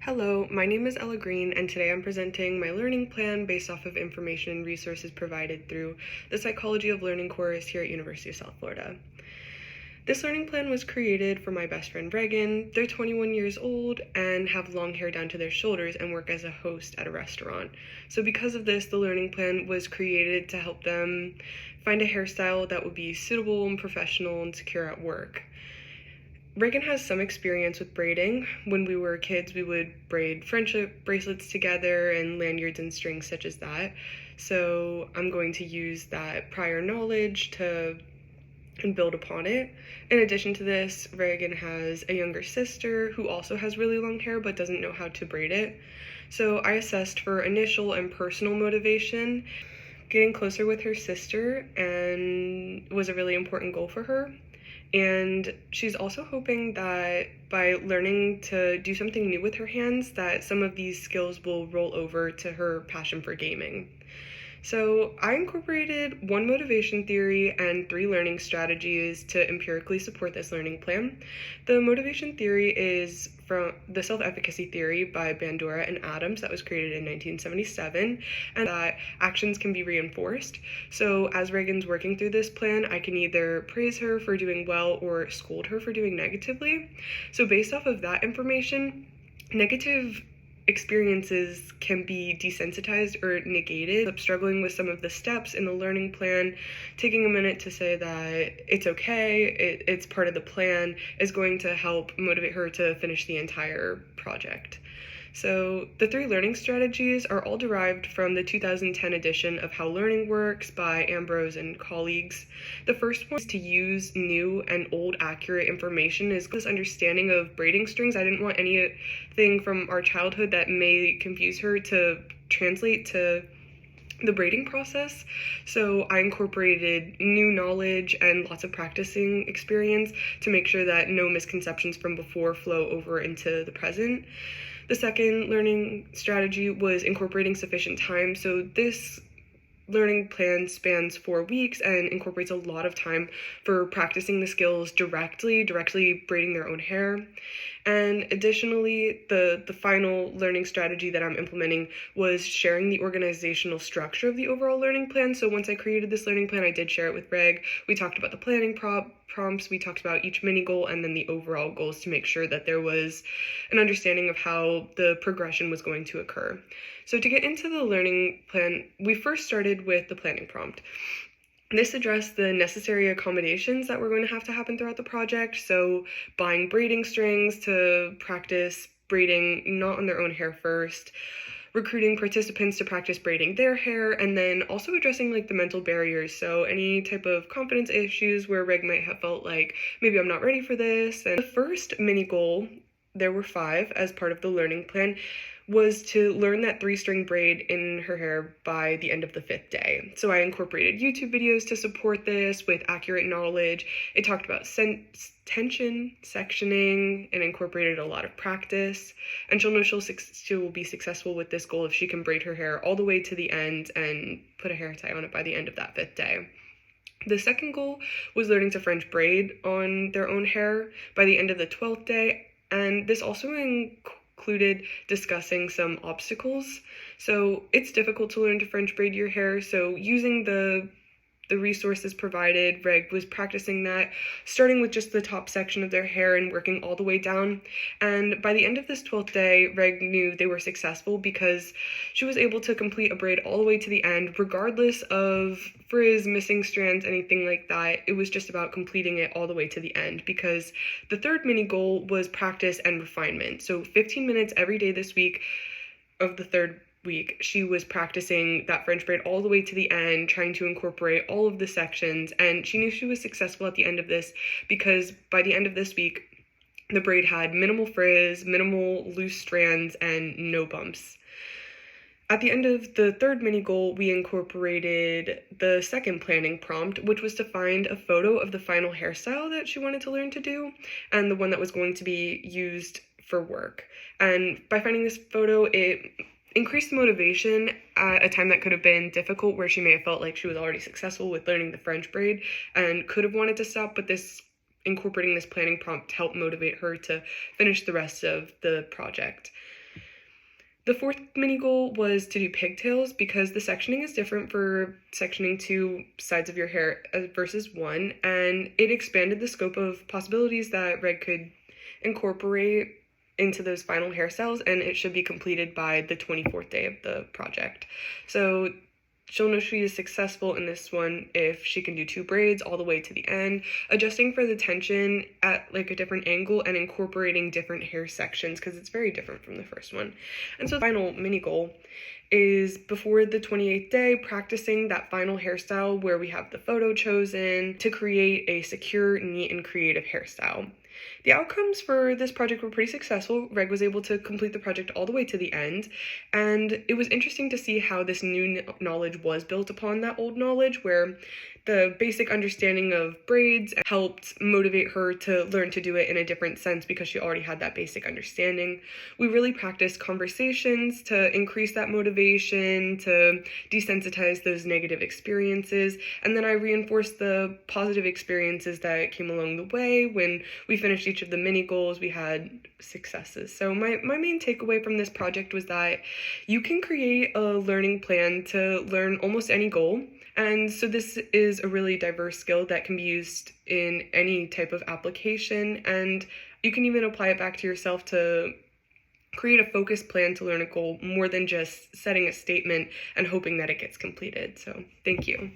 Hello, my name is Ella Green, and today I'm presenting my learning plan based off of information and resources provided through the Psychology of Learning course here at University of South Florida. This learning plan was created for my best friend Reagan. They're 21 years old and have long hair down to their shoulders and work as a host at a restaurant. So because of this, the learning plan was created to help them find a hairstyle that would be suitable and professional and secure at work. Reagan has some experience with braiding. When we were kids, we would braid friendship bracelets together and lanyards and strings such as that. So I'm going to use that prior knowledge to build upon it. In addition to this, Reagan has a younger sister who also has really long hair but doesn't know how to braid it. So I assessed for initial and personal motivation. Getting closer with her sister and was a really important goal for her. And she's also hoping that by learning to do something new with her hands, that some of these skills will roll over to her passion for gaming. So I incorporated one motivation theory and 3 learning strategies to empirically support this learning plan. The motivation theory is from the self-efficacy theory by Bandura and Adams that was created in 1977, and that actions can be reinforced. So as Reagan's working through this plan, I can either praise her for doing well or scold her for doing negatively. So based off of that information, negative experiences can be desensitized or negated. I'm struggling with some of the steps in the learning plan, taking a minute to say that it's okay, it's part of the plan, is going to help motivate her to finish the entire project. So the 3 learning strategies are all derived from the 2010 edition of How Learning Works by Ambrose and colleagues. The first one is to use new and old accurate information, is this understanding of braiding strings. I didn't want anything from our childhood that may confuse her to translate to the braiding process. So I incorporated new knowledge and lots of practicing experience to make sure that no misconceptions from before flow over into the present. The second learning strategy was incorporating sufficient time. So this learning plan spans 4 weeks and incorporates a lot of time for practicing the skills directly braiding their own hair. And additionally, the final learning strategy that I'm implementing was sharing the organizational structure of the overall learning plan. So once I created this learning plan, I did share it with Reg. We talked about the planning prompts, we talked about each mini goal, and then the overall goals to make sure that there was an understanding of how the progression was going to occur. So to get into the learning plan, we first started with the planning prompt. This addressed the necessary accommodations that were going to have to happen throughout the project. So buying braiding strings to practice braiding not on their own hair first, recruiting participants to practice braiding their hair, and then also addressing like the mental barriers. So any type of confidence issues where Reg might have felt like, maybe I'm not ready for this. And the first mini goal, there were 5 as part of the learning plan, was to learn that 3-string braid in her hair by the end of the 5th day. So I incorporated YouTube videos to support this with accurate knowledge. It talked about tension, sectioning, and incorporated a lot of practice. And she'll know she will be successful with this goal if she can braid her hair all the way to the end and put a hair tie on it by the end of that 5th day. The second goal was learning to French braid on their own hair by the end of the 12th day. And this also included discussing some obstacles. So it's difficult to learn to French braid your hair, so using the resources provided, Reg was practicing that, starting with just the top section of their hair and working all the way down. And by the end of this 12th day, Reg knew they were successful because she was able to complete a braid all the way to the end, regardless of frizz, missing strands, anything like that. It was just about completing it all the way to the end, because the third mini goal was practice and refinement. So 15 minutes every day this week of the third week, she was practicing that French braid all the way to the end, trying to incorporate all of the sections, and she knew she was successful at the end of this because by the end of this week, the braid had minimal frizz, minimal loose strands, and no bumps. At the end of the third mini goal, we incorporated the second planning prompt, which was to find a photo of the final hairstyle that she wanted to learn to do, and the one that was going to be used for work. And by finding this photo, it increased the motivation at a time that could have been difficult, where she may have felt like she was already successful with learning the French braid and could have wanted to stop, but incorporating this planning prompt helped motivate her to finish the rest of the project. The fourth mini goal was to do pigtails because the sectioning is different for sectioning two sides of your hair versus one, and it expanded the scope of possibilities that Reg could incorporate into those final hairstyles, and it should be completed by the 24th day of the project. So she'll know she is successful in this one if she can do 2 braids all the way to the end, adjusting for the tension at like a different angle and incorporating different hair sections because it's very different from the first one. And so the final mini goal is before the 28th day, practicing that final hairstyle where we have the photo chosen to create a secure, neat, and creative hairstyle. The outcomes for this project were pretty successful. Reg was able to complete the project all the way to the end, and it was interesting to see how this new knowledge was built upon that old knowledge, where the basic understanding of braids helped motivate her to learn to do it in a different sense because she already had that basic understanding. We really practiced conversations to increase that motivation, to desensitize those negative experiences, and then I reinforced the positive experiences that came along the way. When we finished each of the mini goals, we had successes. So my main takeaway from this project was that you can create a learning plan to learn almost any goal. And so this is a really diverse skill that can be used in any type of application, and you can even apply it back to yourself to create a focused plan to learn a goal more than just setting a statement and hoping that it gets completed. So thank you.